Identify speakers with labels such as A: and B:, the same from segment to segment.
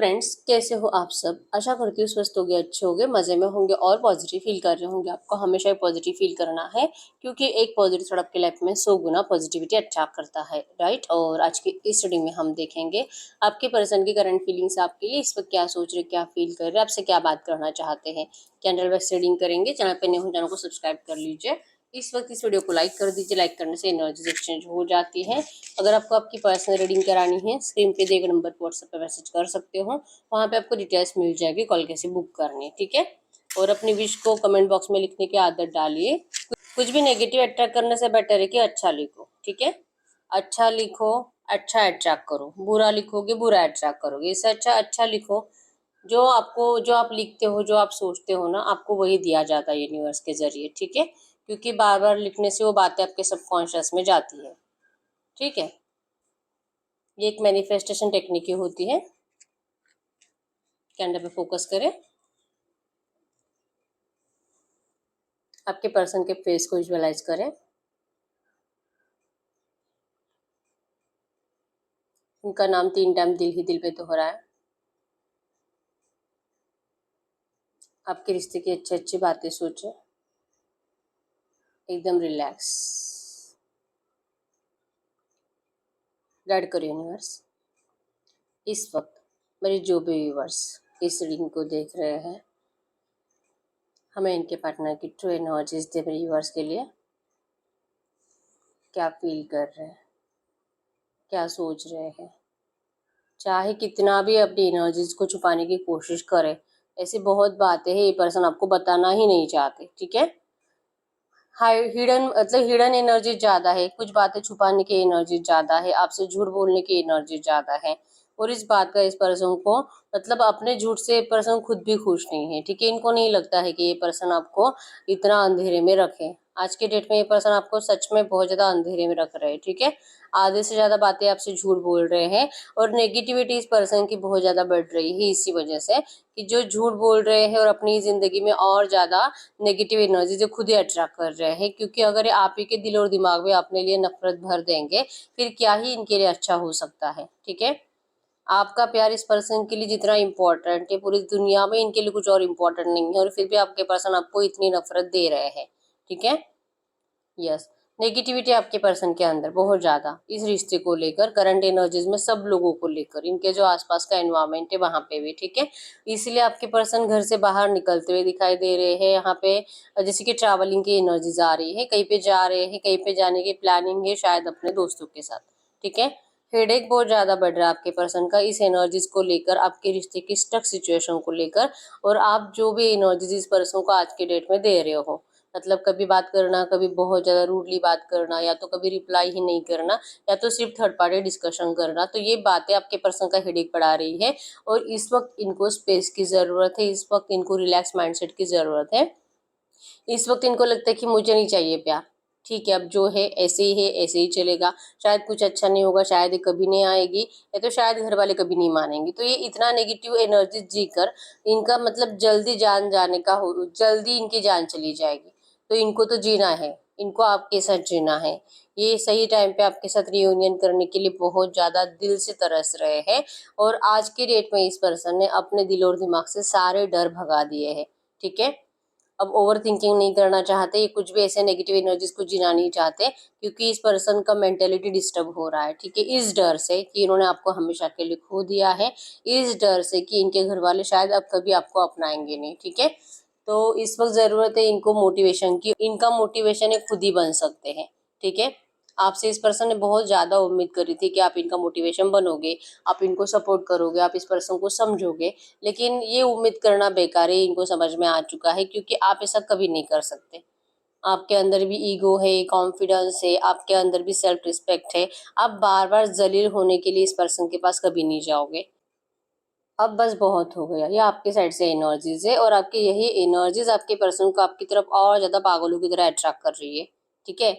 A: Friends, कैसे हो आप सब। आशा करती हूँ स्वस्थ होंगे, अच्छे होंगे, मज़े में होंगे और पॉजिटिव फील कर रहे होंगे। आपको हमेशा ही पॉजिटिव फील करना है, क्योंकि एक पॉजिटिव थॉट आपकी लाइफ में 100 गुना पॉजिटिविटी अट्रैक्ट करता है, राइट। और आज की इस रीडिंग में हम देखेंगे आपके पर्सन की करंट फीलिंग्स आपके लिए इस वक्त क्या सोच रहे, क्या फील कर रहे, आपसे क्या बात करना चाहते हैं। कैंडल वाइज रीडिंग करेंगे। चैनल पर नए हो, चैनल को सब्सक्राइब कर लीजिए। इस वक्त इस वीडियो को लाइक कर दीजिए। लाइक करने से एनर्जीज एक्सचेंज हो जाती है। अगर आपको आपकी पर्सनल रीडिंग करानी है, स्क्रीन पे दिए गए नंबर पर व्हाट्सएप पे मैसेज कर सकते हो। वहाँ पे आपको डिटेल्स मिल जाएगी, कॉल कैसे बुक करनी है, ठीक है। और अपनी विश को कमेंट बॉक्स में लिखने की आदत डालिए। कुछ भी नेगेटिव अट्रैक्ट करने से बेटर है कि अच्छा लिखो, ठीक है। अच्छा लिखो, अच्छा अट्रैक्ट करो। बुरा लिखोगे, बुरा अट्रैक्ट करोगे। इससे अच्छा अच्छा लिखो। जो आप लिखते हो, जो आप सोचते हो ना, आपको वही दिया जाता है यूनिवर्स के जरिए, ठीक है। क्योंकि बार बार लिखने से वो बातें आपके सबकॉन्शियस में जाती है, ठीक है। ये एक मैनिफेस्टेशन टेक्निक होती है। कैंडल पे फोकस करें। आपके पर्सन के फेस को विजुअलाइज करें। उनका नाम 3 टाइम दिल ही दिल पे दोहराए। आपके रिश्ते की अच्छी अच्छी बातें सोचें। एकदम रिलैक्स। गाइड करो यूनिवर्स। इस वक्त मेरे जो भी व्यूवर्स इस रीडिंग को देख रहे हैं, हमें इनके पार्टनर की ट्रू एनर्जीज दे। मेरे व्यूवर्स के लिए क्या फील कर रहे हैं, क्या सोच रहे हैं। चाहे कितना भी अपनी एनर्जीज को छुपाने की कोशिश करे, ऐसी बहुत बातें हैं ये पर्सन आपको बताना ही नहीं चाहते, ठीक है। हिडन मतलब हिडन एनर्जी ज्यादा है। कुछ बातें छुपाने की एनर्जी ज्यादा है, आपसे झूठ बोलने की एनर्जी ज्यादा है। और इस बात का इस पर्सन को मतलब अपने झूठ से पर्सन खुद भी खुश नहीं है, ठीक है। इनको नहीं लगता है कि ये पर्सन आपको इतना अंधेरे में रखे। आज के डेट में ये पर्सन आपको सच में बहुत ज्यादा अंधेरे में रख रहे हैं, ठीक है। आधे से ज्यादा बातें आपसे झूठ बोल रहे हैं। और नेगेटिविटी इस पर्सन की बहुत ज्यादा बढ़ रही है इसी वजह से कि जो झूठ बोल रहे हैं और अपनी जिंदगी में और ज्यादा नेगेटिव एनर्जी जो खुद ही अट्रैक्ट कर रहे हैं। क्योंकि अगर आप ही के दिल और दिमाग में अपने लिए नफरत भर देंगे, फिर क्या ही इनके लिए अच्छा हो सकता है, ठीक है। आपका प्यार इस पर्सन के लिए जितना इम्पोर्टेंट है, पूरी दुनिया में इनके लिए कुछ और इम्पोर्टेंट नहीं है। और फिर भी आपके पर्सन आपको इतनी नफरत दे रहे हैं, ठीक है। यस। नेगेटिविटी आपके पर्सन के अंदर बहुत ज्यादा इस रिश्ते को लेकर, करंट एनर्जीज में सब लोगों को लेकर, इनके जो आसपास का एनवायरमेंट है वहां पे भी, ठीक है। इसलिए आपके पर्सन घर से बाहर निकलते हुए दिखाई दे रहे हैं यहाँ पे। जैसे कि ट्रैवलिंग की एनर्जीज आ रही है, कहीं पे जा रहे हैं, कहीं पे जाने की प्लानिंग है, शायद अपने दोस्तों के साथ, ठीक है। हेडेक बहुत ज्यादा बढ़ रहा है आपके पर्सन का इस एनर्जीज को लेकर, आपके रिश्ते की स्टक सिचुएशन को लेकर। और आप जो भी एनर्जीज इस पर्सन को आज के डेट में दे रहे हो, मतलब कभी बात करना, कभी बहुत ज़्यादा रूडली बात करना, या तो कभी रिप्लाई ही नहीं करना, या तो सिर्फ थर्ड पार्टी डिस्कशन करना, तो ये बातें आपके पर्सन का हेडेक बढ़ा रही है। और इस वक्त इनको स्पेस की ज़रूरत है, इस वक्त इनको रिलैक्स माइंडसेट की ज़रूरत है। इस वक्त इनको लगता है कि मुझे नहीं चाहिए प्यार, ठीक है, अब जो है ऐसे ही है, ऐसे ही चलेगा। शायद कुछ अच्छा नहीं होगा, शायद ये कभी नहीं आएगी, या तो शायद घर वाले कभी नहीं मानेंगे। तो ये इतना नेगेटिव एनर्जी जीकर इनका मतलब जल्दी जान जाने का हो, जल्दी इनकी जान चली जाएगी। तो इनको तो जीना है, इनको आपके साथ जीना है। ये सही टाइम पे आपके साथ रियूनियन करने के लिए बहुत ज्यादा दिल से तरस रहे हैं। और आज के डेट में इस पर्सन ने अपने दिल और दिमाग से सारे डर भगा दिए हैं, ठीक है। अब ओवर थिंकिंग नहीं करना चाहते, ये कुछ भी ऐसे नेगेटिव एनर्जीज को जीना नहीं चाहते, क्योंकि इस पर्सन का मेंटेलिटी डिस्टर्ब हो रहा है, ठीक है। इस डर से कि इन्होंने आपको हमेशा के लिए खो दिया है, इस डर से कि इनके घर वाले शायद अब कभी आपको अपनाएंगे नहीं, ठीक है। तो इस वक्त जरूरत है इनको मोटिवेशन की। इनका मोटिवेशन ये खुद ही बन सकते हैं, ठीक है। आपसे इस पर्सन ने बहुत ज्यादा उम्मीद करी थी कि आप इनका मोटिवेशन बनोगे, आप इनको सपोर्ट करोगे, आप इस पर्सन को समझोगे। लेकिन ये उम्मीद करना बेकार है, इनको समझ में आ चुका है, क्योंकि आप ऐसा कभी नहीं कर सकते। आपके अंदर भी ईगो है, कॉन्फिडेंस है, आपके अंदर भी सेल्फ रिस्पेक्ट है। आप बार बार जलील होने के लिए इस पर्सन के पास कभी नहीं जाओगे। अब बस बहुत हो गया। ये आपके साइड से एनर्जीज है, और आपकी यही एनर्जीज आपके पर्सन को आपकी तरफ और ज्यादा पागलों की तरह अट्रैक्ट कर रही है, ठीक है।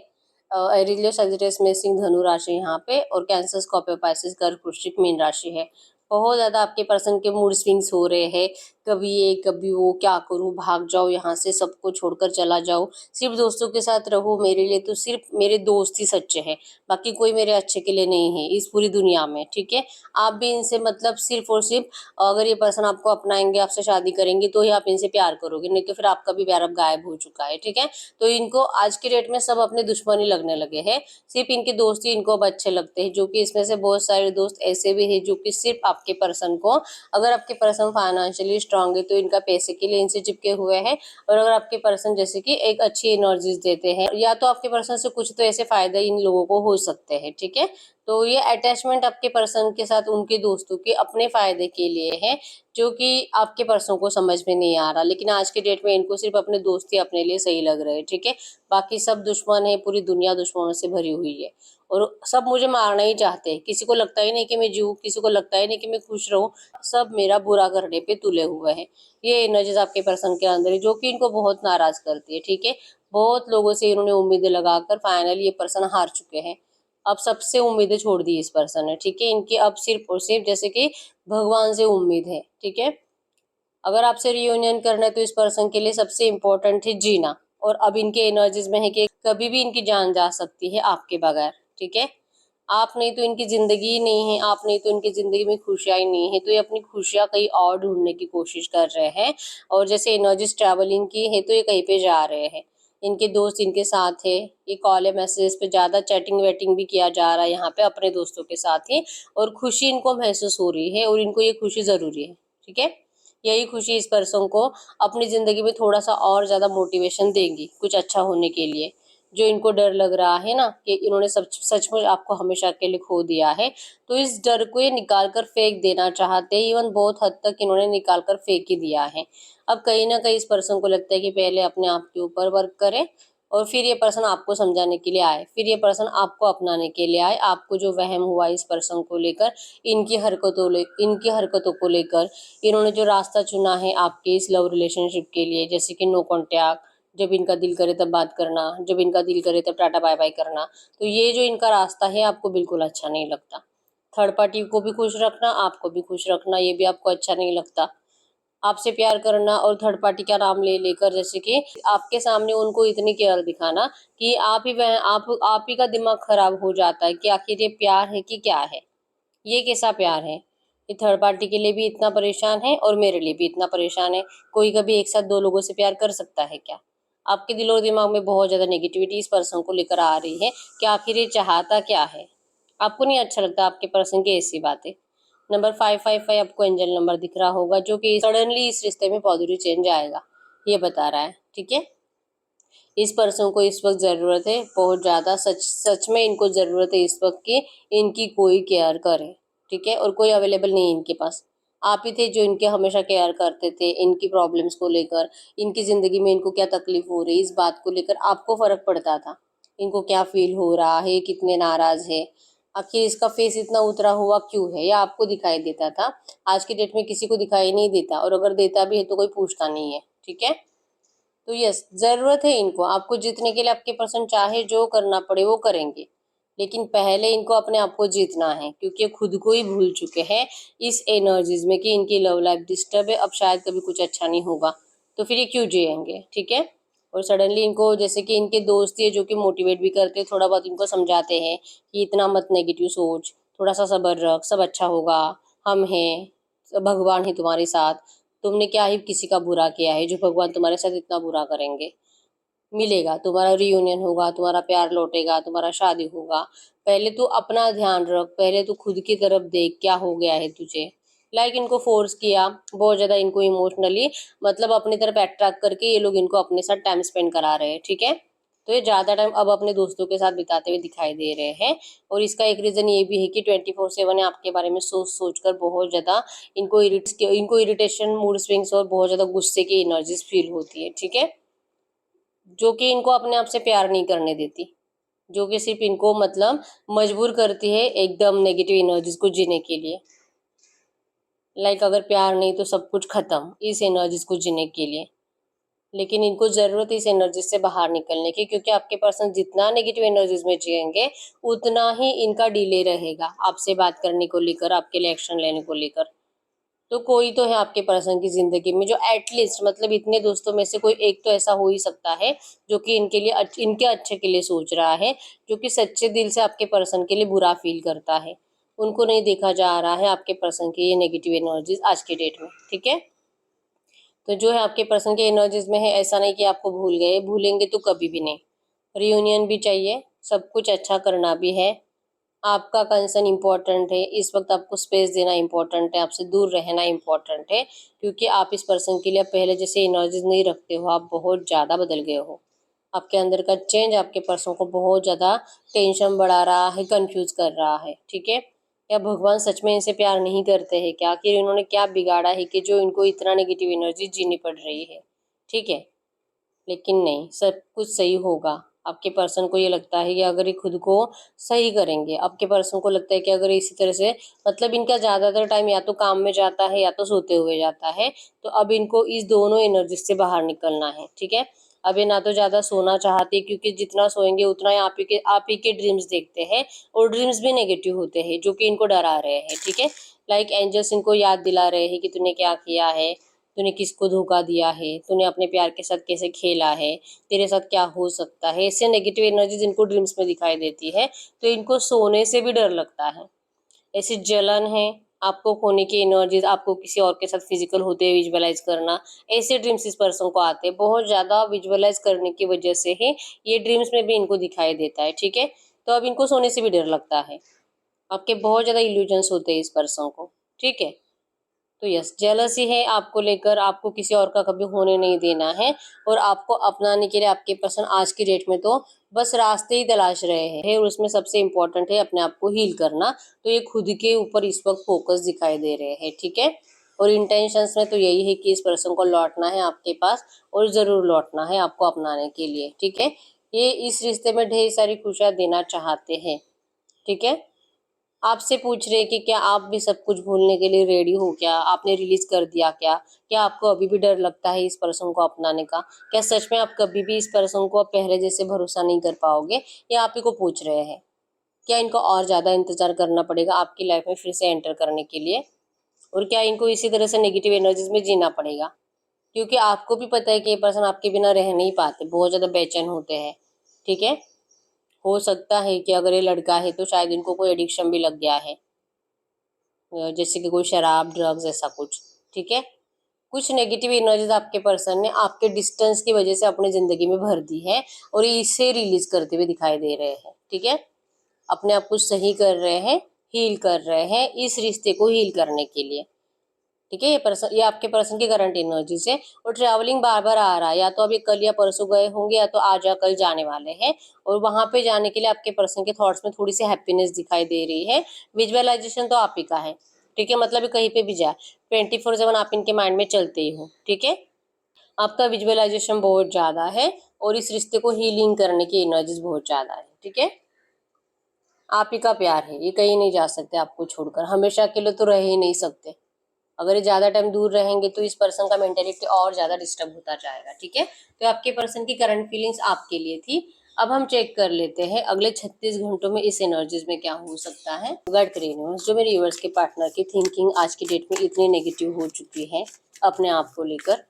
A: एरिलियो सजिटेरियस में सिंह धनु राशि यहाँ पे, और कैंसर स्कॉर्पियो पाइसेस कर्क वृश्चिक मीन राशि है। बहुत ज्यादा आपके पर्सन के मूड स्विंग्स हो रहे हैं, कभी ये कभी वो, क्या करूँ, भाग जाओ यहाँ से, सबको छोड़कर चला जाओ, सिर्फ दोस्तों के साथ रहो, मेरे लिए तो सिर्फ मेरे दोस्त ही सच्चे हैं, बाकी कोई मेरे अच्छे के लिए नहीं है इस पूरी दुनिया में, ठीक है। आप भी इनसे मतलब सिर्फ और सिर्फ, अगर ये पर्सन आपको अपनाएंगे, आपसे शादी करेंगे तो ही आप इनसे प्यार करोगे, नहीं तो फिर आपका भी प्यार अब गायब हो चुका है, ठीक है। तो इनको आज के डेट में सब अपने दुश्मन ही लगने लगे हैं, सिर्फ इनके दोस्त ही इनको अब अच्छे लगते हैं, जो कि इसमें से बहुत सारे दोस्त ऐसे भी हैं जो कि सिर्फ आपके पर्सन को, अगर आपके पर्सन फाइनेंशियली स्ट्रांग है तो इनका पैसे के लिए इनसे चिपके हुए हैं, और अगर आपके पर्सन जैसे कि एक अच्छी एनर्जीज देते हैं, या तो आपके पर्सन से कुछ तो ऐसे फायदे इन लोगों को हो सकते हैं, ठीक है। तो ये अटैचमेंट आपके पर्सन के साथ उनके दोस्तों के अपने फायदे के लिए है, जो कि आपके पर्सन को समझ में नहीं आ रहा, लेकिन आज के डेट में इनको सिर्फ अपने दोस्त ही अपने लिए सही लग रहे हैं, ठीक है। बाकी सब दुश्मन है, पूरी दुनिया दुश्मनों से भरी हुई है, और सब मुझे मारना ही चाहते हैं, किसी को लगता ही नहीं कि मैं जीऊँ, किसी को लगता ही नहीं कि मैं खुश रहूँ, सब मेरा बुरा करने पे तुले हुए हैं। ये एनर्जीज आपके पर्सन के अंदर है, जो कि इनको बहुत नाराज करती है, ठीक है। बहुत लोगों से इन्होंने उम्मीदें लगाकर फाइनली ये पर्सन हार चुके हैं, अब सबसे उम्मीदें छोड़ दी इस पर्सन ने, ठीक है। इनकी अब सिर्फ और सिर्फ जैसे कि भगवान से उम्मीद है, ठीक है। अगर आपसे रियूनियन करना है तो इस पर्सन के लिए सबसे इम्पोर्टेंट है जीना, और अब इनके एनर्जीज में है कि कभी भी इनकी जान जा सकती है आपके बगैर, ठीक है। आप नहीं तो इनकी जिंदगी ही नहीं है, आप नहीं तो इनकी जिंदगी में खुशियां ही नहीं है, तो ये अपनी खुशियां कहीं और ढूंढने की कोशिश कर रहे हैं, और जैसे एनर्जीज ट्रैवलिंग की है तो ये कहीं पे जा रहे हैं, इनके दोस्त इनके साथ है, ये कॉल है मैसेज पे ज्यादा चैटिंग वेटिंग भी किया जा रहा है यहाँ पे अपने दोस्तों के साथ ही, और खुशी इनको महसूस हो रही है, और इनको ये खुशी जरूरी है, ठीक है। यही खुशी इस पर्सन को अपनी जिंदगी में थोड़ा सा और ज्यादा मोटिवेशन देंगी कुछ अच्छा होने के लिए। जो इनको डर लग रहा है ना कि इन्होंने सचमुच आपको हमेशा के लिए खो दिया है, तो इस डर को ये निकाल कर फेंक देना चाहते हैं, इवन बहुत हद तक इन्होंने निकाल कर फेंक ही दिया है। अब कहीं ना कहीं इस पर्सन को लगता है कि पहले अपने आप के ऊपर वर्क करें, और फिर ये पर्सन आपको समझाने के लिए आए, फिर ये पर्सन आपको अपनाने के लिए आए, आपको जो वहम हुआ इस पर्सन को लेकर, इनकी हरकतों को लेकर, इन्होंने जो रास्ता चुना है आपके इस लव रिलेशनशिप के लिए, जैसे कि नो कॉन्टैक्ट, जब इनका दिल करे तब बात करना, जब इनका दिल करे तब टाटा बाय बाय करना, तो ये जो इनका रास्ता है आपको बिल्कुल अच्छा नहीं लगता। थर्ड पार्टी को भी खुश रखना, आपको भी खुश रखना, ये भी आपको अच्छा नहीं लगता। आपसे प्यार करना और थर्ड पार्टी का नाम ले लेकर, जैसे कि आपके सामने उनको इतनी केयर दिखाना कि आप ही का दिमाग खराब हो जाता है कि आखिर ये प्यार है कि क्या है, ये कैसा प्यार है। ये थर्ड पार्टी के लिए भी इतना परेशान है और मेरे लिए भी इतना परेशान है, कोई कभी एक साथ दो लोगों से प्यार कर सकता है क्या। आपके दिल और दिमाग में बहुत ज्यादा नेगेटिविटी इस पर्सन को लेकर आ रही है कि आखिर ये चाहता क्या है। आपको नहीं अच्छा लगता आपके पर्सन की ऐसी बातें। नंबर 555 आपको एंजल नंबर दिख रहा होगा, जो कि सडनली इस रिश्ते में पॉजिटिव चेंज आएगा, ये बता रहा है, ठीक है। इस पर्सन को इस वक्त जरूरत है बहुत ज्यादा, सच सच में इनको जरूरत है इस वक्त की इनकी कोई केयर करे, ठीक है। और कोई अवेलेबल नहीं है इनके पास, आप ही थे जो इनके हमेशा केयर करते थे, इनकी प्रॉब्लम्स को लेकर, इनकी जिंदगी में इनको क्या तकलीफ हो रही है इस बात को लेकर आपको फर्क पड़ता था, इनको क्या फील हो रहा है, कितने नाराज है, आखिर इसका फेस इतना उतरा हुआ क्यों है, या आपको दिखाई देता था। आज के डेट में किसी को दिखाई नहीं देता, और अगर देता भी है तो कोई पूछता नहीं है, ठीक है। तो यस, जरूरत है इनको, आपको जीतने के लिए आपके पर्सन चाहे जो करना पड़े वो करेंगे, लेकिन पहले इनको अपने आप को जीतना है, क्योंकि ये खुद को ही भूल चुके हैं इस एनर्जीज में कि इनकी लव लाइफ डिस्टर्ब है, अब शायद कभी कुछ अच्छा नहीं होगा, तो फिर ये क्यों जिएंगे, ठीक है। और सडनली इनको जैसे कि इनके दोस्त है जो कि मोटिवेट भी करते हैं, थोड़ा बहुत इनको समझाते हैं कि इतना मत नेगेटिव सोच, थोड़ा सा सब्र रख, सब अच्छा होगा, हम हैं, भगवान है तुम्हारे साथ, तुमने क्या ही किसी का बुरा किया है जो भगवान तुम्हारे साथ इतना बुरा करेंगे, मिलेगा, तुम्हारा रियूनियन होगा, तुम्हारा प्यार लौटेगा, तुम्हारा शादी होगा, पहले तू अपना ध्यान रख, पहले तू खुद की तरफ देख क्या हो गया है तुझे। इनको फोर्स किया बहुत ज्यादा, इनको इमोशनली मतलब अपनी तरफ अट्रैक्ट करके ये लोग इनको अपने साथ टाइम स्पेंड करा रहे हैं, ठीक है। तो ये ज्यादा टाइम अब अपने दोस्तों के साथ बिताते हुए दिखाई दे रहे हैं, और इसका एक रीजन ये भी है कि 24/7 आपके बारे में सोच सोच कर बहुत ज्यादा इनको इरिटेशन, मूड स्विंग्स और बहुत ज्यादा गुस्से की एनर्जीज फील होती है, ठीक है। जो कि इनको अपने आप से प्यार नहीं करने देती, जो कि सिर्फ इनको मतलब मजबूर करती है एकदम नेगेटिव एनर्जीज को जीने के लिए। अगर प्यार नहीं तो सब कुछ खत्म इस एनर्जीज को जीने के लिए, लेकिन इनको जरूरत है इस एनर्जी से बाहर निकलने की, क्योंकि आपके पर्सन जितना नेगेटिव एनर्जीज में जिएंगे उतना ही इनका डिले रहेगा आपसे बात करने को लेकर, आपके लिए एक्शन लेने को लेकर। तो कोई तो है आपके पर्सन की जिंदगी में जो एटलीस्ट मतलब इतने दोस्तों में से कोई एक तो ऐसा हो ही सकता है जो कि इनके लिए इनके अच्छे के लिए सोच रहा है, जो कि सच्चे दिल से आपके पर्सन के लिए बुरा फील करता है। उनको नहीं देखा जा रहा है आपके पर्सन की ये नेगेटिव एनर्जीज आज के डेट में, ठीक है। तो जो है आपके पर्सन के एनर्जीज में है, ऐसा नहीं कि आपको भूल गए, भूलेंगे तो कभी भी नहीं। रियूनियन भी चाहिए, सब कुछ अच्छा करना भी है। आपका कंसर्न इम्पोर्टेंट है, इस वक्त आपको स्पेस देना इम्पोर्टेंट है, आपसे दूर रहना इम्पोर्टेंट है, क्योंकि आप इस पर्सन के लिए पहले जैसे एनर्जीज नहीं रखते हो, आप बहुत ज़्यादा बदल गए हो। आपके अंदर का चेंज आपके पर्सन को बहुत ज़्यादा टेंशन बढ़ा रहा है, कंफ्यूज कर रहा है, ठीक है। क्या भगवान सच में इनसे प्यार नहीं करते हैं क्या? आखिर इन्होंने क्या बिगाड़ा है कि जो इनको इतना नेगेटिव एनर्जी जीनी पड़ रही है, ठीक है। लेकिन नहीं, सब कुछ सही होगा। आपके पर्सन को ये लगता है कि अगर ये खुद को सही करेंगे, आपके पर्सन को लगता है कि अगर इसी तरह से मतलब इनका ज़्यादातर टाइम या तो काम में जाता है या तो सोते हुए जाता है, तो अब इनको इस दोनों एनर्जी से बाहर निकलना है, ठीक है। अब ये ना तो ज़्यादा सोना चाहते, क्योंकि जितना सोएंगे उतना ही आप ही के ड्रीम्स देखते हैं, और ड्रीम्स भी नेगेटिव होते हैं जो कि इनको डरा रहे हैं, ठीक है। लाइक एंजल्स इनको याद दिला रहे हैं कि तूने क्या किया है, तूने किसको धोखा दिया है, तूने अपने प्यार के साथ कैसे खेला है, तेरे साथ क्या हो सकता है। इससे नेगेटिव एनर्जीज इनको ड्रीम्स में दिखाई देती है, तो इनको सोने से भी डर लगता है। ऐसी जलन है, आपको खोने की एनर्जीज, आपको किसी और के साथ फिजिकल होते हुए विजुअलाइज करना, ऐसे ड्रीम्स इस पर्सन को आते हैं। बहुत ज़्यादा विजुअलाइज करने की वजह से ही ये ड्रीम्स में भी इनको दिखाई देता है, ठीक है। तो अब इनको सोने से भी डर लगता है। आपके बहुत ज़्यादा इल्यूजन्स होते हैं इस पर्सन को, ठीक है। तो यस, जेलसी है आपको लेकर, आपको किसी और का कभी होने नहीं देना है, और आपको अपनाने के लिए आपके पर्सन आज की डेट में तो बस रास्ते ही तलाश रहे हैं, और उसमें सबसे इम्पोर्टेंट है अपने आप को हील करना। तो ये खुद के ऊपर इस वक्त फोकस दिखाई दे रहे हैं, ठीक है। और इंटेंशंस में तो यही है कि इस पर्सन को लौटना है आपके पास, और ज़रूर लौटना है आपको अपनाने के लिए, ठीक है। ये इस रिश्ते में ढेर सारी खुशियाँ देना चाहते हैं, ठीक है। आपसे पूछ रहे हैं कि क्या आप भी सब कुछ भूलने के लिए रेडी हो क्या? आपने रिलीज कर दिया क्या? क्या आपको अभी भी डर लगता है इस पर्सन को अपनाने का? क्या सच में आप कभी भी इस पर्सन को अब पहले जैसे भरोसा नहीं कर पाओगे? या आप ही को पूछ रहे हैं? क्या इनको और ज़्यादा इंतजार करना पड़ेगा आपकी लाइफ में फिर से एंटर करने के लिए? और क्या इनको इसी तरह से नेगेटिव एनर्जीज में जीना पड़ेगा? क्योंकि आपको भी पता है कि ये पर्सन आपके बिना रह नहीं पाते, बहुत ज़्यादा बेचैन होते हैं, ठीक है। हो सकता है कि अगर ये लड़का है तो शायद इनको कोई एडिक्शन भी लग गया है, जैसे कि कोई शराब, ड्रग्स, ऐसा कुछ, ठीक है। कुछ नेगेटिव एनर्जीज आपके पर्सन ने आपके डिस्टेंस की वजह से अपनी जिंदगी में भर दी है, और ये इसे रिलीज करते हुए दिखाई दे रहे हैं, ठीक है। अपने आप को सही कर रहे हैं, हील कर रहे हैं, इस रिश्ते को हील करने के लिए, ठीक है। ये आपके पर्सन की करंट एनर्जी से, और ट्रैवलिंग बार बार आ रहा है, या तो अभी कल या परसों गए होंगे, या तो आज या कल जाने वाले हैं। और वहां पे जाने के लिए आपके पर्सन के थॉट्स में थोड़ी सी हैप्पीनेस दिखाई दे रही है। विजुअलाइजेशन तो आप ही का है, ठीक है। मतलब कहीं पे भी जाए 24/7 आप इनके माइंड में चलते ही हो, ठीक है। आपका विजुअलाइजेशन बहुत ज्यादा है, और इस रिश्ते को हीलिंग करने की एनर्जीज बहुत ज्यादा है, ठीक है। आप ही का प्यार है, ये कहीं नहीं जा सकते आपको छोड़कर, हमेशा के लिए तो रह ही नहीं सकते। अगर ये ज़्यादा टाइम दूर रहेंगे तो इस पर्सन का मेंटेलिटी और ज़्यादा डिस्टर्ब होता जाएगा, ठीक है। तो आपके पर्सन की करंट फीलिंग्स आपके लिए थी। अब हम चेक कर लेते हैं अगले 36 घंटों में इस एनर्जीज में क्या हो सकता है। गाइड करिए यूनिवर्स, जो मेरे यूनिवर्स के पार्टनर की थिंकिंग आज की डेट में इतनी नेगेटिव हो चुकी है अपने आप को लेकर,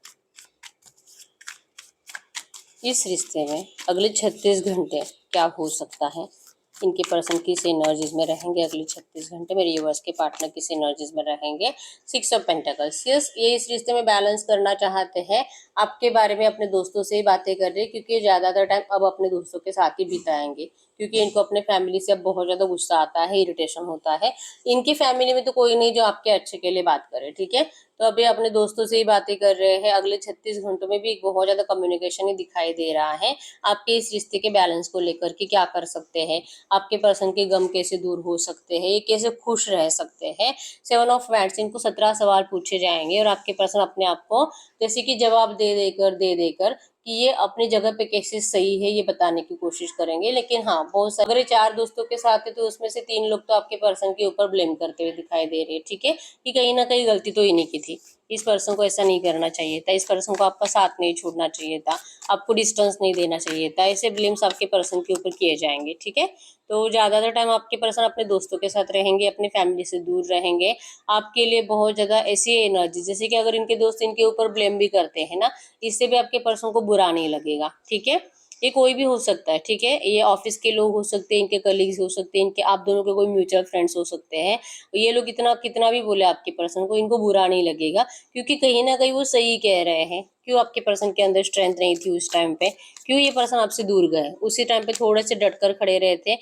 A: इस रिश्ते में अगले 36 घंटे क्या हो सकता है। इनके पर्सन किस एनर्जीज में रहेंगे अगले 36 घंटे, मेरे यूनिवर्स के पार्टनर किस एनर्जीज में रहेंगे। 6 ऑफ पेंटिकल्स, यस, ये इस रिश्ते में बैलेंस करना चाहते हैं, आपके बारे में अपने दोस्तों से ही बातें कर रहे हैं, क्योंकि ज़्यादातर टाइम अब अपने दोस्तों के साथ ही बिताएंगे, क्योंकि इनको अपने फैमिली से अब बहुत ज़्यादा गुस्सा आता है, इरिटेशन होता है। इनकी फैमिली में तो कोई नहीं जो आपके अच्छे के लिए बात करे, ठीक है। तो अभी अपने दोस्तों से ही बातें कर रहे हैं। अगले 36 घंटों में भी एक बहुत ज़्यादा कम्युनिकेशन ही दिखाई दे रहा है आपके इस रिश्ते के बैलेंस को लेकर कि क्या कर सकते हैं, आपके पर्सन के गम कैसे दूर हो सकते हैं, ये कैसे खुश रह सकते हैं। 7 ऑफ वैंड्स, इनको 17 सवाल पूछे जाएंगे, और आपके पर्सन अपने आप को जैसे कि जवाब दे देकर कि ये अपनी जगह पे कैसे सही है ये बताने की कोशिश करेंगे। लेकिन हाँ, बहुत सारे, अगर ये 4 दोस्तों के साथ है तो उसमें से 3 लोग तो आपके पर्सन के ऊपर ब्लेम करते हुए दिखाई दे रहे हैं, ठीक है, कि कहीं ना कहीं गलती तो इन्हीं की थी। इस पर्सन को ऐसा नहीं करना चाहिए था, इस पर्सन को आपका साथ नहीं छोड़ना चाहिए था, आपको डिस्टेंस नहीं देना चाहिए था, ऐसे ब्लेम्स आपके पर्सन के ऊपर किए जाएंगे। ठीक है, तो ज़्यादातर टाइम आपके पर्सन अपने दोस्तों के साथ रहेंगे, अपने फैमिली से दूर रहेंगे। आपके लिए बहुत ज़्यादा ऐसी एनर्जी, जैसे कि अगर इनके दोस्त इनके ऊपर ब्लेम भी करते हैं ना, इससे भी आपके पर्सन को बुरा नहीं लगेगा। ठीक है, ये कोई भी हो सकता है। ठीक है, ये ऑफिस के लोग हो सकते हैं, इनके कलीग्स हो सकते हैं, इनके आप दोनों के कोई म्यूचुअल फ्रेंड्स हो सकते हैं। ये लोग इतना कितना भी बोले आपके पर्सन को, इनको बुरा नहीं लगेगा, क्योंकि कहीं ना कहीं वो सही कह रहे हैं। क्यों आपके पर्सन के अंदर स्ट्रेंथ नहीं थी उस टाइम पे, क्यों ये पर्सन आपसे दूर गए, उसी टाइम पे थोड़े से डटकर खड़े रहे थे।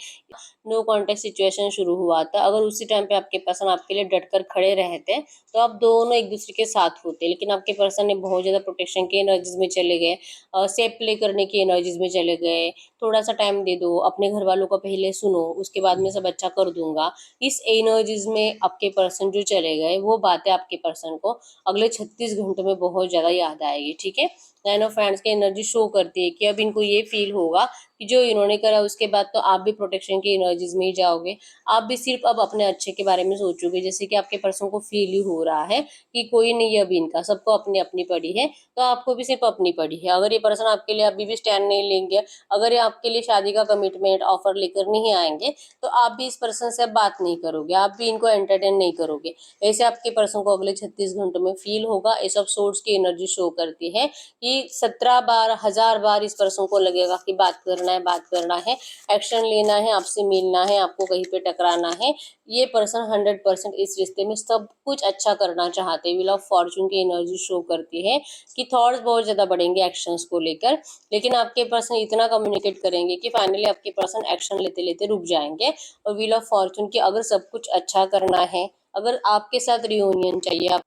A: नो कॉन्टेक्ट सिचुएशन शुरू हुआ था, अगर उसी टाइम पे आपके पर्सन आपके लिए डटकर खड़े रहते तो आप दोनों एक दूसरे के साथ होते। लेकिन आपके पर्सन ने बहुत ज़्यादा प्रोटेक्शन की एनर्जीज में चले गए, सेफ प्ले करने की एनर्जीज में चले गए। थोड़ा सा टाइम दे दो, अपने घर वालों को पहले सुनो, उसके बाद में सब अच्छा कर दूंगा, इस एनर्जीज में आपके पर्सन जो चले गए, वो बातें आपके पर्सन को अगले 36 घंटों में बहुत ज़्यादा याद आएगी। ठीक है, नाइन ऑफ हैंड्स की एनर्जी शो करती है कि अब इनको ये फील होगा कि जो इन्होंने करा उसके बाद तो आप भी प्रोटेक्शन की एनर्जीज में ही जाओगे, आप भी सिर्फ अब अपने अच्छे के बारे में सोचोगे। जैसे कि आपके पर्सन को फील ही हो रहा है कि कोई नहीं अब इनका, सबको अपनी अपनी पड़ी है, तो आपको भी सिर्फ अपनी पड़ी है। अगर ये पर्सन आपके लिए अभी भी स्टैंड नहीं लेंगे, अगर ये आपके लिए शादी का कमिटमेंट ऑफर लेकर नहीं आएंगे, तो आप भी इस पर्सन से अब बात नहीं करोगे, आप भी इनको एंटरटेन नहीं करोगे। ऐसे आपके पर्सन को अगले 36 घंटों में फील होगा। इस सब सोर्स की एनर्जी शो करती है कि 17 बार 1000 बार इस पर्सन को लगेगा कि बात करना है, बात करना है, एक्शन लेना है, आपसे मिलना है, आपको कहीं पे टकराना है। ये पर्सन 100% इस रिश्ते में सब कुछ अच्छा करना चाहते हैं। व्हील ऑफ फॉर्चून की एनर्जी शो करती है कि थॉट्स बहुत ज्यादा बढ़ेंगे एक्शंस को लेकर, लेकिन आपके पर्सन इतना कम्युनिकेट करेंगे कि फाइनली आपके पर्सन एक्शन लेते लेते रुक जाएंगे। और व्हील ऑफ फॉर्चून की अगर सब कुछ अच्छा करना है, अगर आपके साथ रियूनियन चाहिए,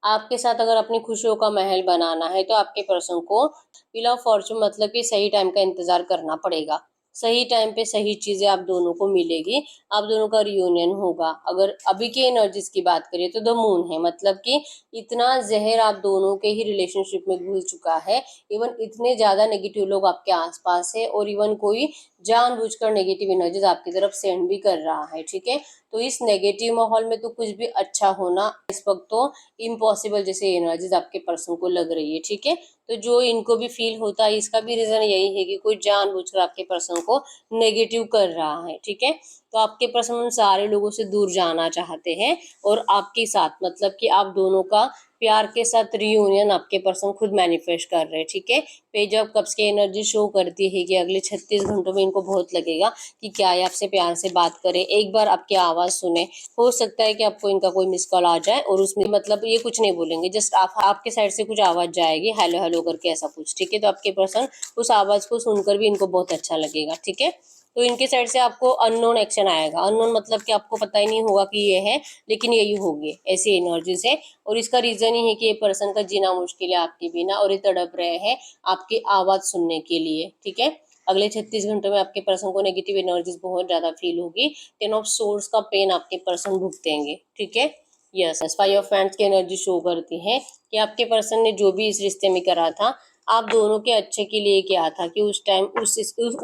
A: आपके साथ अगर अपनी खुशियों का महल बनाना है, तो आपके पर्सन को व्हील ऑफ फॉर्चून मतलब कि सही टाइम का इंतजार करना पड़ेगा। सही टाइम पे सही चीजें आप दोनों को मिलेगी, आप दोनों का रियूनियन होगा। अगर अभी की एनर्जीज की बात करें तो द मून है, मतलब कि इतना जहर आप दोनों के ही रिलेशनशिप में घुल चुका है। इवन इतने ज्यादा नेगेटिव लोग आपके आसपास है, और इवन कोई जानबूझकर नेगेटिव एनर्जीज आपकी तरफ सेंड भी कर रहा है। ठीक है, तो इस नेगेटिव माहौल में तो कुछ भी अच्छा होना इस वक्त तो इम्पॉसिबल जैसे एनर्जीज आपके पर्सन को लग रही है। ठीक है, तो जो इनको भी फील होता है, इसका भी रीजन यही है कि कोई जानबूझकर आपके पर्सन को नेगेटिव कर रहा है। ठीक है, तो आपके पर्सन उन सारे लोगों से दूर जाना चाहते हैं, और आपके साथ मतलब कि आप दोनों का प्यार के साथ रियूनियन आपके पर्सन खुद मैनिफेस्ट कर रहे हैं। ठीक है, पेज ऑफ कप्स की एनर्जी शो करती है कि अगले 36 घंटों में इनको बहुत लगेगा कि क्या ये आपसे प्यार से बात करे, एक बार आपकी आवाज़ सुने। हो सकता है कि आपको इनका कोई मिस कॉल आ जाए, और उसमें मतलब ये कुछ नहीं बोलेंगे, जस्ट आपके साइड से कुछ आवाज़ जाएगी, हेलो हेलो करके ऐसा कुछ। ठीक है, तो आपके पर्सन उस आवाज़ को सुनकर भी इनको बहुत अच्छा लगेगा। ठीक है, तो इनके साइड से आपको अननोन एक्शन आएगा। अननोन मतलब कि आपको पता ही नहीं होगा कि ये है, लेकिन यही होगी, ऐसी एनर्जी से। और इसका रीजन ही है कि ये पर्सन का जीना मुश्किल है आपके बिना, और ये तड़प रहे हैं आपकी आवाज़ सुनने के लिए। ठीक है, अगले 36 घंटों में आपके पर्सन को नेगेटिव एनर्जीज बहुत ज्यादा फील होगी। 10 ऑफ सोर्स का पेन आपके पर्सन भुगतेंगे। ठीक है, यस, 5 ऑफ हैंड्स की एनर्जी शो करती है कि आपके पर्सन ने जो भी इस रिश्ते में करा था, आप दोनों के अच्छे के लिए किया था, कि उस टाइम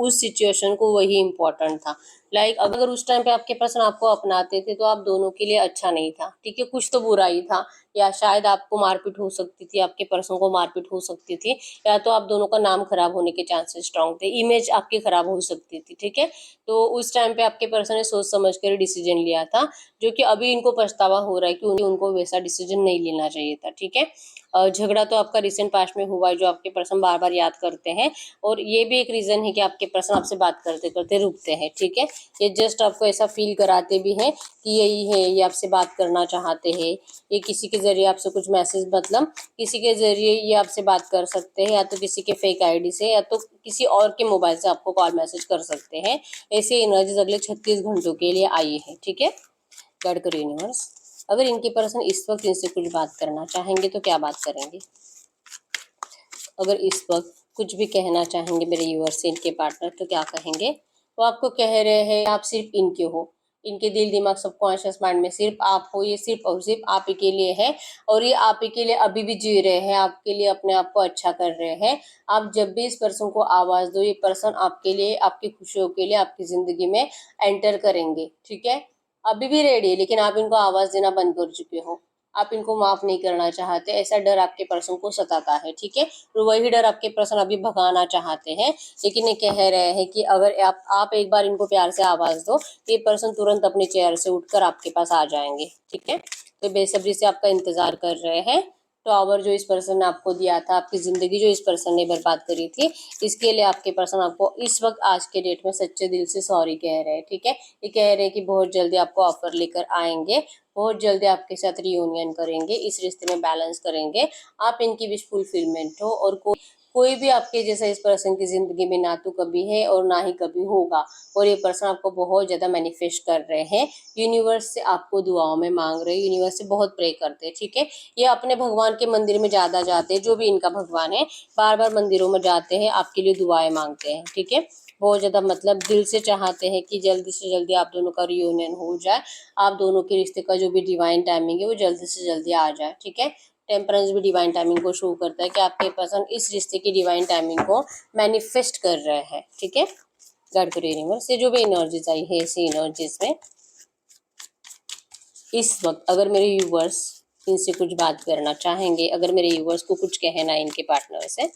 A: उस सिचुएशन को वही इम्पोर्टेंट था। लाइक अगर उस टाइम पे आपके पर्सन आपको अपनाते थे तो आप दोनों के लिए अच्छा नहीं था। ठीक है, कुछ तो बुरा ही था, या शायद आपको मारपीट हो सकती थी, आपके पर्सन को मारपीट हो सकती थी, या तो आप दोनों का नाम खराब होने के चांसेस स्ट्रांग थे, इमेज आपकी खराब हो सकती थी। ठीक है, तो उस टाइम पे आपके पर्सन ने सोच समझ कर डिसीजन लिया था, जो कि अभी इनको पछतावा हो रहा है कि उनको वैसा डिसीजन नहीं लेना चाहिए था। ठीक है, झगड़ा तो आपका रिसेंट पास्ट में हुआ है, जो आपके पर्सन बार बार याद करते हैं, और ये भी एक रीजन है कि आपके पर्सन आपसे बात करते करते रुकते हैं। ठीक है, ये जस्ट आपको ऐसा फील कराते भी हैं कि यही है, ये आपसे बात करना चाहते हैं, ये किसी के जरिए आपसे कुछ मैसेज, मतलब किसी के जरिए ये आपसे बात कर सकते हैं, या तो किसी के फेक आईडी से, या तो किसी और के मोबाइल से आपको कॉल मैसेज कर सकते हैं। ऐसे एनर्जीज अगले 36 घंटों के लिए आई है। ठीक है, गाइड करो यूनिवर्स। अगर इनके पर्सन इस वक्त इनसे कुछ बात करना चाहेंगे तो क्या बात करेंगे? अगर इस वक्त कुछ भी कहना चाहेंगे मेरे व्यूअर्स से इनके पार्टनर, तो क्या कहेंगे? वो आपको कह रहे हैं आप सिर्फ इनके हो, इनके दिल दिमाग सबकॉन्शियस माइंड में सिर्फ आप हो, ये सिर्फ और सिर्फ आप ही के लिए है, और ये आप ही के लिए अभी भी जी रहे हैं, आपके लिए अपने आप को अच्छा कर रहे हैं। आप जब भी इस पर्सन को आवाज़ दो, ये पर्सन आपके लिए, आपकी खुशियों के लिए आपकी ज़िंदगी में एंटर करेंगे। ठीक है, अभी भी रेडी है, लेकिन आप इनको आवाज़ देना बंद कर चुके हो। आप इनको माफ नहीं करना चाहते, ऐसा डर आपके पर्सन को सताता है, ठीक है। तो वही डर आपके पर्सन अभी भगाना चाहते हैं, लेकिन ये कह रहे हैं कि अगर आप एक बार इनको प्यार से आवाज दो, ये पर्सन तुरंत अपने चेयर से उठकर आपके पास आ जाएंगे, ठीक है। तो बेसब्री से आपका इंतजार कर रहे हैं। टॉवर जो इस पर्सन ने आपको दिया था, आपकी जिंदगी जो इस पर्सन ने बर्बाद करी थी, इसके लिए आपके पर्सन आपको इस वक्त आज के डेट में सच्चे दिल से सॉरी कह रहे हैं, ठीक है। ये कह रहे हैं कि बहुत जल्दी आपको ऑफर लेकर आएंगे, बहुत जल्दी आपके साथ रियूनियन करेंगे, इस रिश्ते में बैलेंस करेंगे, आप इनकी विश फुलफिलमेंट हो। और कोई भी आपके जैसा इस पर्सन की जिंदगी में ना तो कभी है और ना ही कभी होगा। और ये पर्सन आपको बहुत ज्यादा मैनिफेस्ट कर रहे हैं, यूनिवर्स से आपको दुआओं में मांग रहे हैं, यूनिवर्स से बहुत प्रे करते हैं, ठीक है। ये अपने भगवान के मंदिर में ज्यादा जाते हैं, जो भी इनका भगवान है, बार बार मंदिरों में जाते हैं, आपके लिए दुआएं मांगते हैं, ठीक है। बहुत ज्यादा मतलब दिल से चाहते हैं कि जल्दी से जल्दी आप दोनों का रियूनियन हो जाए, आप दोनों के रिश्ते का जो भी डिवाइन टाइमिंग है वो जल्दी से जल्दी आ जाए, ठीक है। टेम्परेंस भी डिवाइन टाइमिंग को शो करता है कि आपके पर्सन इस रिश्ते की डिवाइन टाइमिंग को मैनिफेस्ट कर रहे हैं, ठीक है। गॉड के यूनिवर्स से जो भी एनर्जीज आई है, इसी एनर्जीज में इस वक्त अगर मेरे व्यूवर्स इनसे कुछ बात करना चाहेंगे, अगर मेरे व्यूवर्स को कुछ कहना है इनके पार्टनर से,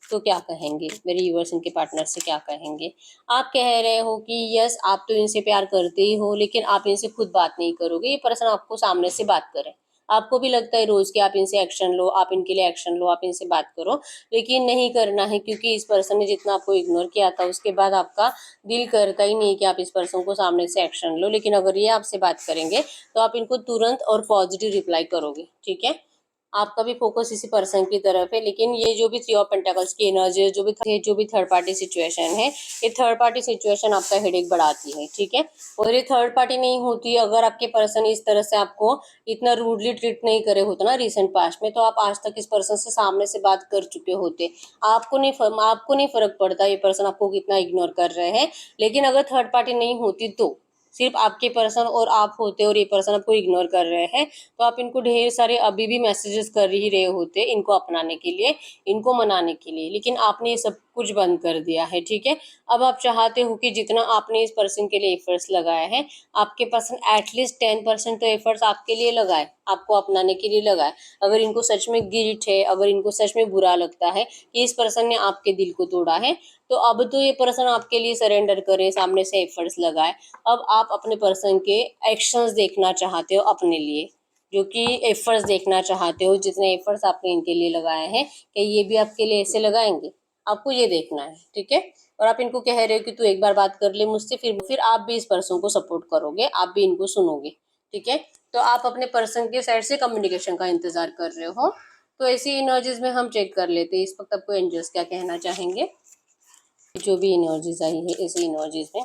A: तो क्या कहेंगे मेरे व्यूवर्स इनके पार्टनर से, क्या कहेंगे? आप कह रहे हो कि यस आप तो इनसे प्यार करते ही हो, लेकिन आप इनसे खुद बात नहीं करोगे, ये पर्सन आपको सामने से बात करे। आपको भी लगता है रोज कि आप इनसे एक्शन लो, आप इनके लिए एक्शन लो, आप इनसे बात करो, लेकिन नहीं करना है, क्योंकि इस पर्सन ने जितना आपको इग्नोर किया था उसके बाद आपका दिल करता ही नहीं कि आप इस पर्सन को सामने से एक्शन लो। लेकिन अगर ये आपसे बात करेंगे तो आप इनको तुरंत और पॉजिटिव रिप्लाई करोगे, ठीक है। आपका भी फोकस इसी पर्सन की तरफ है, लेकिन ये जो भी थ्री ऑफ पेंटाकल्स की एनर्जी है, जो भी थर्ड पार्टी सिचुएशन है, ये थर्ड पार्टी सिचुएशन आपका हेडेक बढ़ाती है, ठीक है। और ये थर्ड पार्टी नहीं होती अगर आपके पर्सन इस तरह से आपको इतना रूडली ट्रीट नहीं करे होते ना रिसेंट पास्ट में, तो आप आज तक इस पर्सन से सामने से बात कर चुके होते। आपको नहीं फर्क पड़ता ये पर्सन आपको कितना इग्नोर कर रहे हैं। लेकिन अगर थर्ड पार्टी नहीं होती, तो सिर्फ आपके पर्सन और आप होते और ये पर्सन आपको इग्नोर कर रहे हैं, तो आप इनको ढेर सारे अभी भी मैसेजेस कर ही रहे होते इनको अपनाने के लिए, इनको मनाने के लिए, लेकिन आपने ये सब कुछ बंद कर दिया है, ठीक है। अब आप चाहते हो कि जितना आपने इस पर्सन के लिए एफर्ट्स लगाए हैं, आपके पर्सन एटलीस्ट 10% तो एफर्ट्स आपके लिए लगाए, आपको अपनाने के लिए लगाए। अगर इनको सच में गिल्ट है, अगर इनको सच में बुरा लगता है कि इस पर्सन ने आपके दिल को तोड़ा है, तो अब तो ये पर्सन आपके लिए सरेंडर करे, सामने से एफर्ट्स लगाए। अब आप अपने पर्सन के एक्शंस देखना चाहते हो अपने लिए, जो कि एफर्ट्स देखना चाहते हो, जितने एफर्ट्स आपने इनके लिए लगाए हैं, कि ये भी आपके लिए ऐसे लगाएंगे, आपको ये देखना है, ठीक है। और आप इनको कह रहे हो कि तू एक बार बात कर ले मुझसे, फिर आप भी इस पर्सन को सपोर्ट करोगे, आप भी इनको सुनोगे, ठीक है। तो आप अपने पर्सन के साइड से कम्युनिकेशन का इंतजार कर रहे हो। तो ऐसी एनर्जीज में हम चेक कर लेते हैं इस वक्त आपको एंजल्स क्या कहना चाहेंगे। जो भी एनर्जीज आई है इसी एनर्जीज में,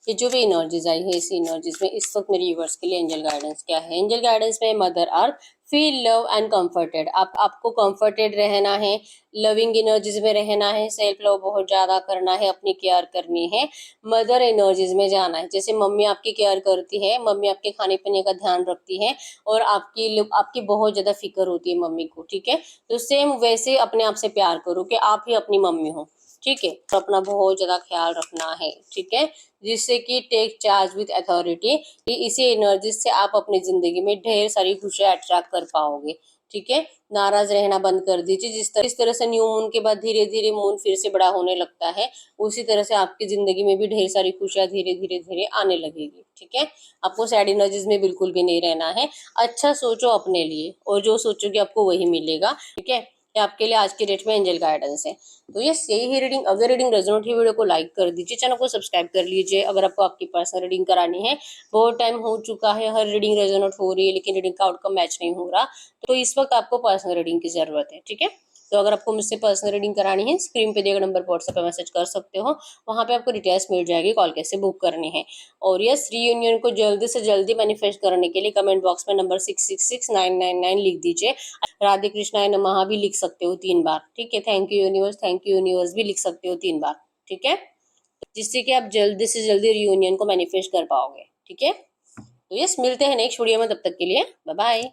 A: ये जो भी एनर्जीज आई है इसी एनर्जीज में इस वक्त मेरे व्यूअर्स के लिए एंजल गाइडेंस क्या है। एंजल गाइडेंस में mother earth feel love and comforted, आपको कंफर्टेड रहना है, लविंग एनर्जीज में रहना है, सेल्फ लव बहुत ज्यादा करना है, अपनी केयर करनी है, मदर एनर्जीज में जाना है। जैसे मम्मी आपकी केयर करती है, मम्मी आपके खाने पीने का ध्यान रखती है और आपकी बहुत ज्यादा फिक्र होती है मम्मी को, ठीक है। तो सेम वैसे अपने आप से प्यार करो कि आप ही अपनी मम्मी हो, ठीक है। तो अपना बहुत ज्यादा ख्याल रखना है, ठीक है, जिससे कि टेक चार्ज विद अथॉरिटी, इसी एनर्जी से आप अपनी जिंदगी में ढेर सारी खुशियां अट्रैक्ट कर पाओगे, ठीक है। नाराज रहना बंद कर दीजिए। जिस तरह से न्यू मून के बाद धीरे धीरे मून फिर से बड़ा होने लगता है, उसी तरह से आपकी जिंदगी में भी ढेर सारी खुशियां धीरे धीरे धीरे आने लगेगी, ठीक है। आपको सैड एनर्जीज में बिल्कुल भी नहीं रहना है। अच्छा सोचो अपने लिए, और जो सोचोगे आपको वही मिलेगा, ठीक है। ये आपके लिए आज की डेट में एंजल गाइडेंस है। तो ये यही है रीडिंग। अगर रीडिंग रेजोनेट हुई वीडियो को लाइक कर दीजिए, चैनल को सब्सक्राइब कर लीजिए। अगर आपको आपकी पर्सनल रीडिंग करानी है, बहुत टाइम हो चुका है, हर रीडिंग रेजोनेट हो रही है लेकिन रीडिंग का आउटकम मैच नहीं हो रहा, तो इस वक्त आपको पर्सनल रीडिंग की जरूरत है, ठीक है। तो अगर आपको मुझसे पर्सनल रीडिंग करानी है, स्क्रीन पे दिए गए नंबर पर व्हाट्सएप पे मैसेज कर सकते हो, वहां पे आपको डिटेल्स मिल जाएगी, कॉल कैसे बुक करनी है। और यस, रीयूनियन को जल्दी से जल्दी मैनिफेस्ट करने के लिए कमेंट बॉक्स में नंबर 666999 लिख दीजिए। राधे कृष्णाय नमः भी लिख सकते हो 3 बार, ठीक है। थैंक यू यूनिवर्स भी लिख सकते हो 3 बार, ठीक है, जिससे कि आप जल्दी से जल्दी रियूनियन को मैनिफेस्ट कर पाओगे, ठीक है। तो यस, मिलते हैं नेक्स्ट वीडियो में, तब तक के लिए बाय बाय।